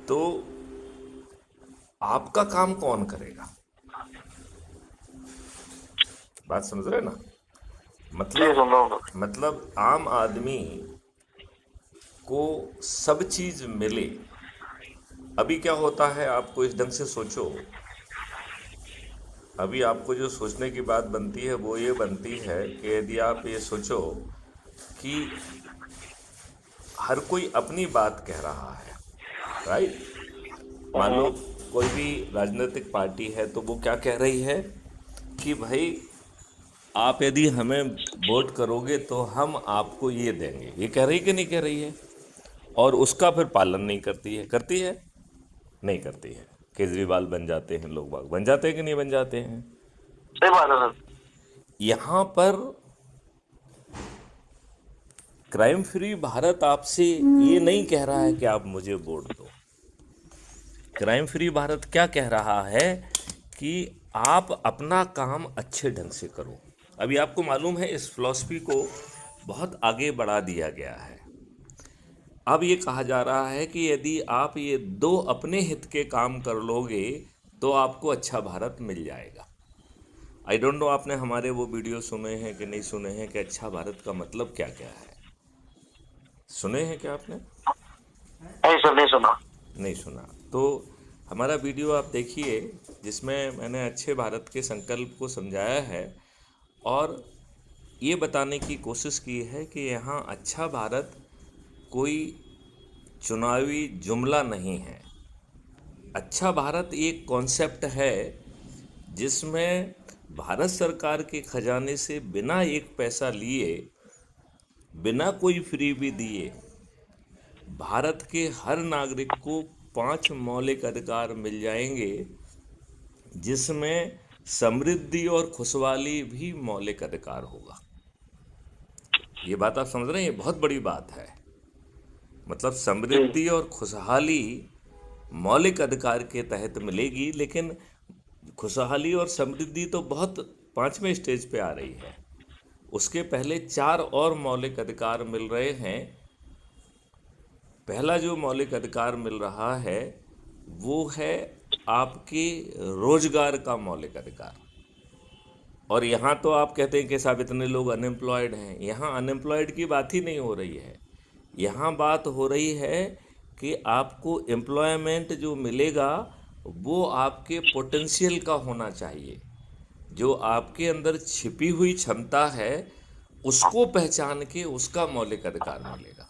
तो आपका काम कौन करेगा? बात समझ रहे ना? जी, सुन रहा हूँ। मतलब आम आदमी को सब चीज मिले। अभी क्या होता है, आपको इस ढंग से सोचो। अभी आपको जो सोचने की बात बनती है वो ये बनती है कि यदि आप ये सोचो कि हर कोई अपनी बात कह रहा है, राइट? मान लो कोई भी राजनीतिक पार्टी है तो वो क्या कह रही है कि भाई आप यदि हमें वोट करोगे तो हम आपको ये देंगे। ये कह रही कि नहीं कह रही है? और उसका फिर पालन नहीं करती है। करती है? नहीं करती है। केजरीवाल बन जाते हैं, लोग बाग बन जाते हैं कि नहीं बन जाते हैं? सही बात है सर। यहाँ पर क्राइम फ्री भारत आपसे ये नहीं कह रहा है कि आप मुझे वोट दो। क्राइम फ्री भारत क्या कह रहा है कि आप अपना काम अच्छे ढंग से करो। अभी आपको मालूम है इस फिलॉसफी को बहुत आगे बढ़ा दिया गया है। अब ये कहा जा रहा है कि यदि आप ये दो अपने हित के काम कर लोगे तो आपको अच्छा भारत मिल जाएगा। आई डोंट नो आपने हमारे वो वीडियो सुने हैं कि नहीं सुने हैं कि अच्छा भारत का मतलब क्या क्या है। सुने हैं क्या आपने? नहीं सर, नहीं सुना। नहीं सुना तो हमारा वीडियो आप देखिए, जिसमें मैंने अच्छे भारत के संकल्प को समझाया है और ये बताने की कोशिश की है कि यहाँ अच्छा भारत कोई चुनावी जुमला नहीं है। अच्छा भारत एक कॉन्सेप्ट है जिसमें भारत सरकार के खजाने से बिना एक पैसा लिए, बिना कोई फ्री भी दिए, भारत के हर नागरिक को 5 मौलिक अधिकार मिल जाएंगे, जिसमें समृद्धि और खुशहाली भी मौलिक अधिकार होगा। ये बात आप समझ रहे हैं? ये बहुत बड़ी बात है। मतलब जी। समृद्धि और खुशहाली मौलिक अधिकार के तहत मिलेगी, लेकिन खुशहाली और समृद्धि तो बहुत 5वें स्टेज पे आ रही है। उसके पहले 4 और मौलिक अधिकार मिल रहे हैं। पहला जो मौलिक अधिकार मिल रहा है वो है आपके रोजगार का मौलिक अधिकार। और यहाँ तो आप कहते हैं कि साहब इतने लोग अनएम्प्लॉयड हैं। यहाँ अनएम्प्लॉयड की बात ही नहीं हो रही है। यहाँ बात हो रही है कि आपको एम्प्लॉयमेंट जो मिलेगा वो आपके पोटेंशियल का होना चाहिए। जो आपके अंदर छिपी हुई क्षमता है उसको पहचान के उसका मौलिक अधिकार मिलेगा।